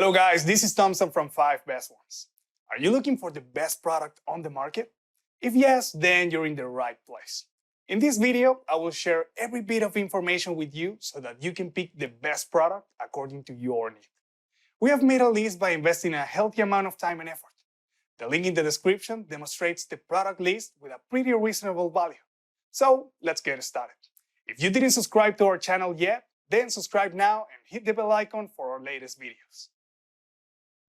Hello guys, this is Thompson from 5 Best Ones. Are you looking for the best product on the market? If yes, then you're in the right place. In this video, I will share every bit of information with you so that you can pick the best product according to your need. We have made a list by investing a healthy amount of time and effort. The link in the description demonstrates the product list with a pretty reasonable value. So let's get started. If you didn't subscribe to our channel yet, then subscribe now and hit the bell icon for our latest videos.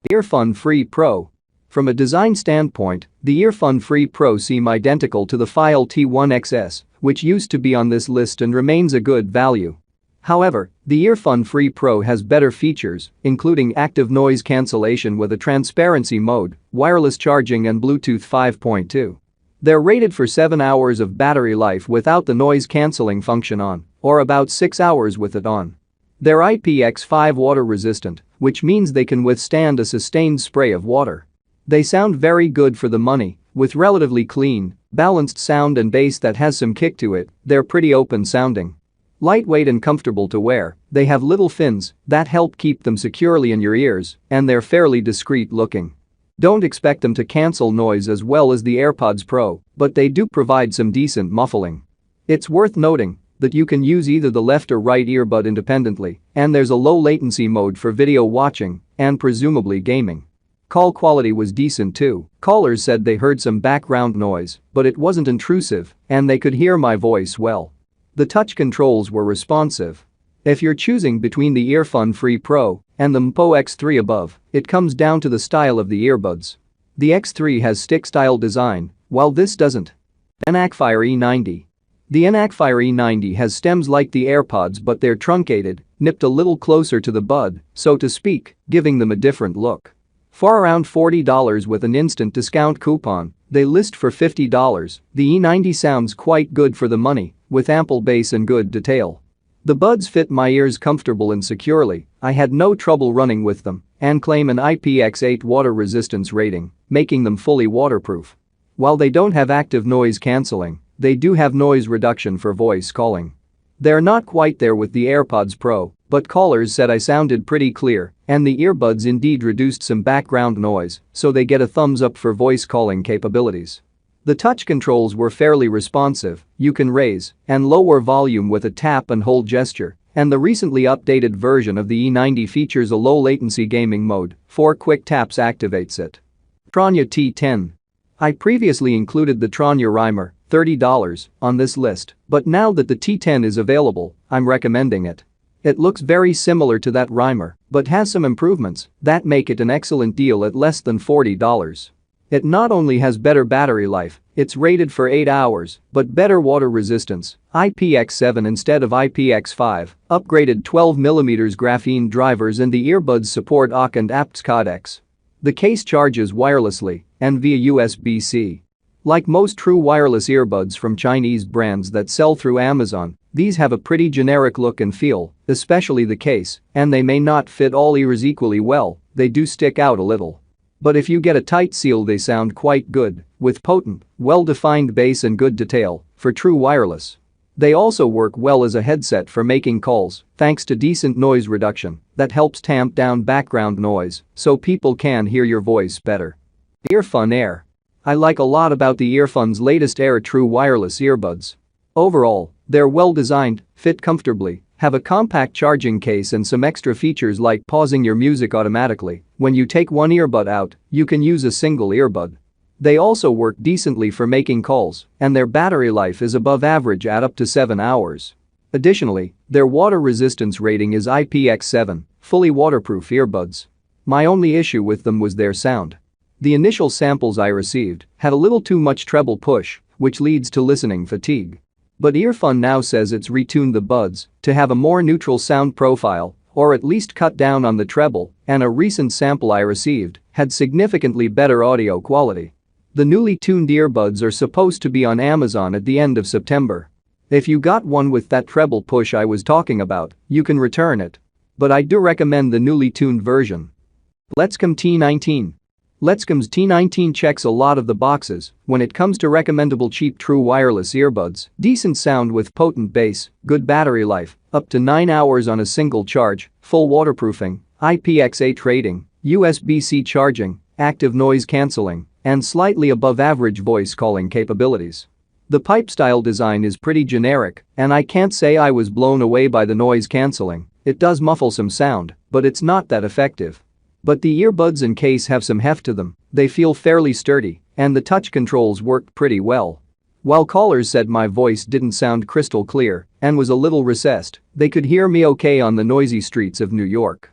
EarFun Free Pro. From a design standpoint, the EarFun Free Pro seem identical to the File T1XS, which used to be on this list and remains a good value. However, the EarFun Free Pro has better features, including active noise cancellation with a transparency mode, wireless charging and Bluetooth 5.2. They're rated for 7 hours of battery life without the noise cancelling function on, or about 6 hours with it on. They're IPX5 water resistant, which means they can withstand a sustained spray of water. They sound very good for the money, with relatively clean, balanced sound and bass that has some kick to it. They're pretty open sounding. Lightweight and comfortable to wear, they have little fins that help keep them securely in your ears, and they're fairly discreet looking. Don't expect them to cancel noise as well as the AirPods Pro, but they do provide some decent muffling. It's worth noting that you can use either the left or right earbud independently, and there's a low latency mode for video watching and presumably gaming. Call quality was decent too. Callers said they heard some background noise, but it wasn't intrusive, and they could hear my voice well. The touch controls were responsive. If you're choosing between the EarFun Free Pro and the MPO X3 above, it comes down to the style of the earbuds. The X3 has stick-style design, while this doesn't. EarFun E90. The EarFun E90 has stems like the AirPods, but they're truncated, nipped a little closer to the bud, so to speak, giving them a different look. For around $40 with an instant discount coupon, they list for $50. The E90 sounds quite good for the money, with ample bass and good detail. The buds fit my ears comfortable and securely. I had no trouble running with them and claim an IPX8 water resistance rating, making them fully waterproof. While they don't have active noise cancelling, they do have noise reduction for voice calling. They're not quite there with the AirPods Pro, but callers said I sounded pretty clear, and the earbuds indeed reduced some background noise, so they get a thumbs up for voice calling capabilities. The touch controls were fairly responsive. You can raise and lower volume with a tap and hold gesture, and the recently updated version of the E90 features a low latency gaming mode. 4 quick taps activates it. TRANYA T10. I previously included the TRANYA Rhymer, $30, on this list, but now that the T10 is available, I'm recommending it. It looks very similar to that Rhymer, but has some improvements that make it an excellent deal at less than $40. It not only has better battery life, it's rated for 8 hours, but better water resistance, IPX7 instead of IPX5, upgraded 12mm graphene drivers, and the earbuds support AUX and apts codecs. The case charges wirelessly and via USB-C. Like most true wireless earbuds from Chinese brands that sell through Amazon, these have a pretty generic look and feel, especially the case, and they may not fit all ears equally well. They do stick out a little. But if you get a tight seal, they sound quite good, with potent, well-defined bass and good detail for true wireless. They also work well as a headset for making calls, thanks to decent noise reduction that helps tamp down background noise so people can hear your voice better. EarFun Air. I like a lot about the EarFun's latest Air True Wireless earbuds. Overall, they're well designed, fit comfortably, have a compact charging case and some extra features like pausing your music automatically. When you take one earbud out, you can use a single earbud. They also work decently for making calls, and their battery life is above average at up to 7 hours. Additionally, their water resistance rating is IPX7, fully waterproof earbuds. My only issue with them was their sound. The initial samples I received had a little too much treble push, which leads to listening fatigue. But EarFun now says it's retuned the buds to have a more neutral sound profile, or at least cut down on the treble, and a recent sample I received had significantly better audio quality. The newly tuned earbuds are supposed to be on Amazon at the end of September. If you got one with that treble push I was talking about, you can return it. But I do recommend the newly tuned version. Letscom T19. Letscom's T19 checks a lot of the boxes when it comes to recommendable cheap true wireless earbuds, decent sound with potent bass, good battery life, up to 9 hours on a single charge, full waterproofing, IPX8 rating, USB-C charging, active noise cancelling, and slightly above average voice calling capabilities. The pipe-style design is pretty generic, and I can't say I was blown away by the noise cancelling. It does muffle some sound, but it's not that effective. But the earbuds and case have some heft to them, they feel fairly sturdy, and the touch controls worked pretty well. While callers said my voice didn't sound crystal clear and was a little recessed, they could hear me okay on the noisy streets of New York.